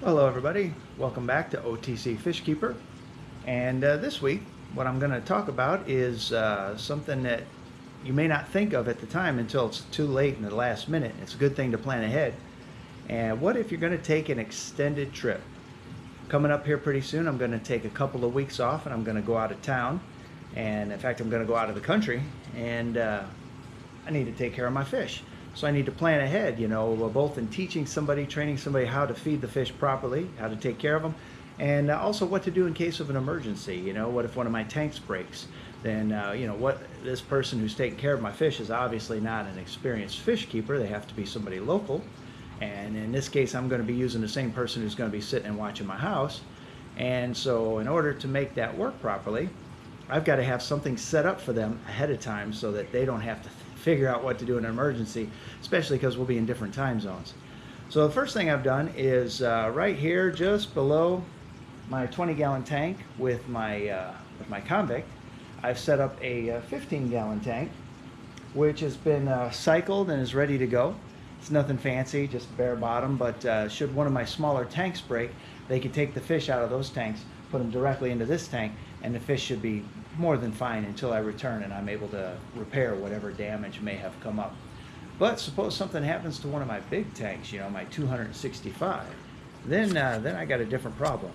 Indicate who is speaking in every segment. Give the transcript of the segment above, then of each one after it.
Speaker 1: Hello everybody, welcome back to OTC Fish Keeper. And this week what I'm going to talk about is something that you may not think of at the time until it's too late in the last minute. It's a good thing to plan ahead. And what if you're going to take an extended trip? Coming up here pretty soon, I'm going to take a couple of weeks off and I'm going to go out of town. And in fact, I'm going to go out of the country, and I need to take care of my fish. So I need to plan ahead, both in teaching somebody, training somebody how to feed the fish properly, how to take care of them, and also what to do in case of an emergency. What if one of my tanks breaks? Then, what this person who's taking care of my fish is obviously not an experienced fish keeper. They have to be somebody local. And in this case, I'm going to be using the same person who's going to be sitting and watching my house. And so in order to make that work properly, I've got to have something set up for them ahead of time so that they don't have to figure out what to do in an emergency, especially because we'll be in different time zones. So the first thing I've done is right here, just below my 20-gallon tank with my convict, I've set up a 15-gallon tank, which has been cycled and is ready to go. It's nothing fancy, just bare bottom, but should one of my smaller tanks break, they could take the fish out of those tanks, put them directly into this tank, and the fish should be more than fine until I return and I'm able to repair whatever damage may have come up. But suppose something happens to one of my big tanks, my 265, then I got a different problem.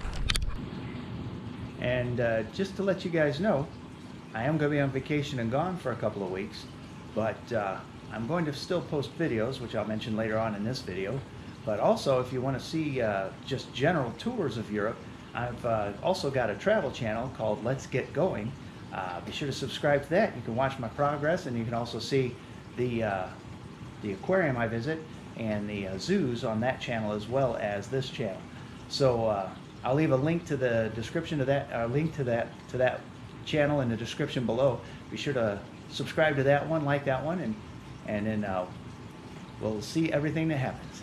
Speaker 1: And just to let you guys know, I am going to be on vacation and gone for a couple of weeks, but I'm going to still post videos, which I'll mention later on in this video. But also, if you want to see just general tours of Europe, I've also got a travel channel called Let's Get Going. Be sure to subscribe to that. You can watch my progress, and you can also see the aquarium I visit and the zoos on that channel as well as this channel. So I'll leave a link to the description of that, link to that channel in the description below. Be sure to subscribe to that one, like that one, and then we'll see everything that happens.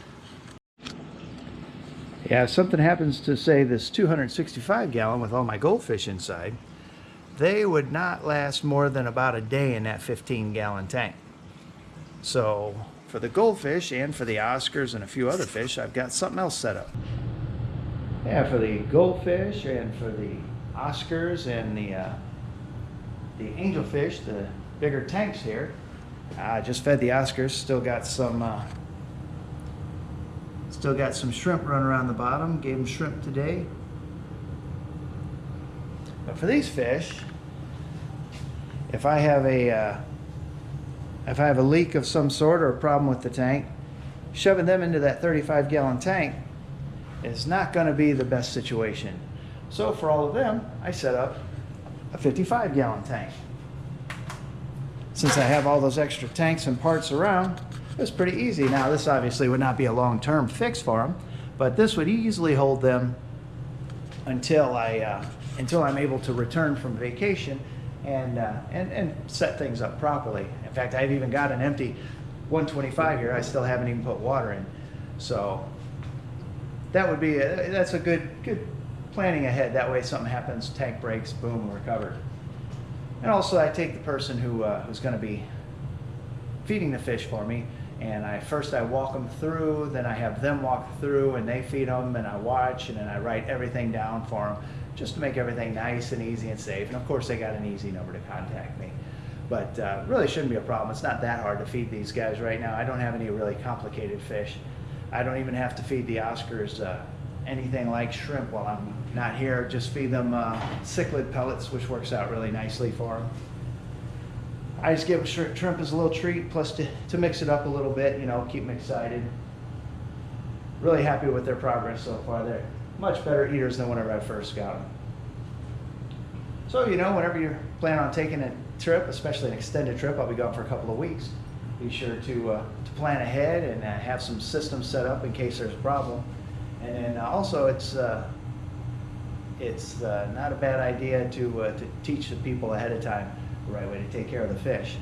Speaker 1: Yeah, if something happens to, say, this 265-gallon with all my goldfish inside, they would not last more than about a day in that 15-gallon tank. So for the goldfish and for the Oscars and a few other fish, I've got something else set up. Yeah, for the goldfish and for the Oscars and the angelfish, the bigger tanks here, I just fed the Oscars. Still got some shrimp running around the bottom. Gave them shrimp today. But for these fish, if I have a leak of some sort or a problem with the tank, shoving them into that 35-gallon tank is not going to be the best situation. So for all of them, I set up a 55-gallon tank. Since I have all those extra tanks and parts around, it's pretty easy. Now, this obviously would not be a long-term fix for them, but this would easily hold them until I'm able to return from vacation and set things up properly. In fact, I've even got an empty 125 here. I still haven't even put water in. So that would be that's a good planning ahead. That way, if something happens, tank breaks, boom, we're covered. And also, I take the person who's going to be feeding the fish for me, and first I walk them through, then I have them walk through, and they feed them, and I watch, and then I write everything down for them, just to make everything nice and easy and safe. And of course, they got an easy number to contact me. But really shouldn't be a problem. It's not that hard to feed these guys right now. I don't have any really complicated fish. I don't even have to feed the Oscars anything like shrimp while I'm not here. Just feed them cichlid pellets, which works out really nicely for them. I just give them shrimp as a little treat, plus to mix it up a little bit, keep them excited. Really happy with their progress so far. They're much better eaters than whenever I first got them. So, whenever you're planning on taking a trip, especially an extended trip, I'll be gone for a couple of weeks. Be sure to plan ahead and have some systems set up in case there's a problem. And then also, it's not a bad idea to teach the people ahead of time the right way to take care of the fish.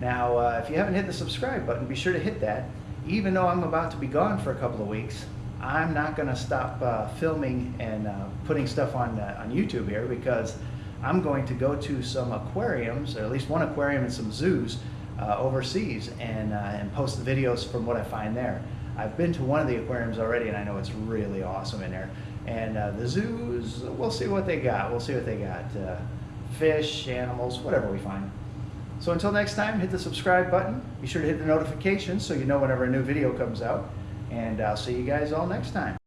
Speaker 1: Now, if you haven't hit the subscribe button, be sure to hit that. Even though I'm about to be gone for a couple of weeks, I'm not going to stop filming and putting stuff on YouTube here, because I'm going to go to some aquariums, or at least one aquarium and some zoos overseas, and post the videos from what I find there. I've been to one of the aquariums already, and I know it's really awesome in there. And the zoos, we'll see what they got. We'll see what they got. Fish, animals, whatever we find. So until next time, hit the subscribe button. Be sure to hit the notifications so you know whenever a new video comes out. And I'll see you guys all next time.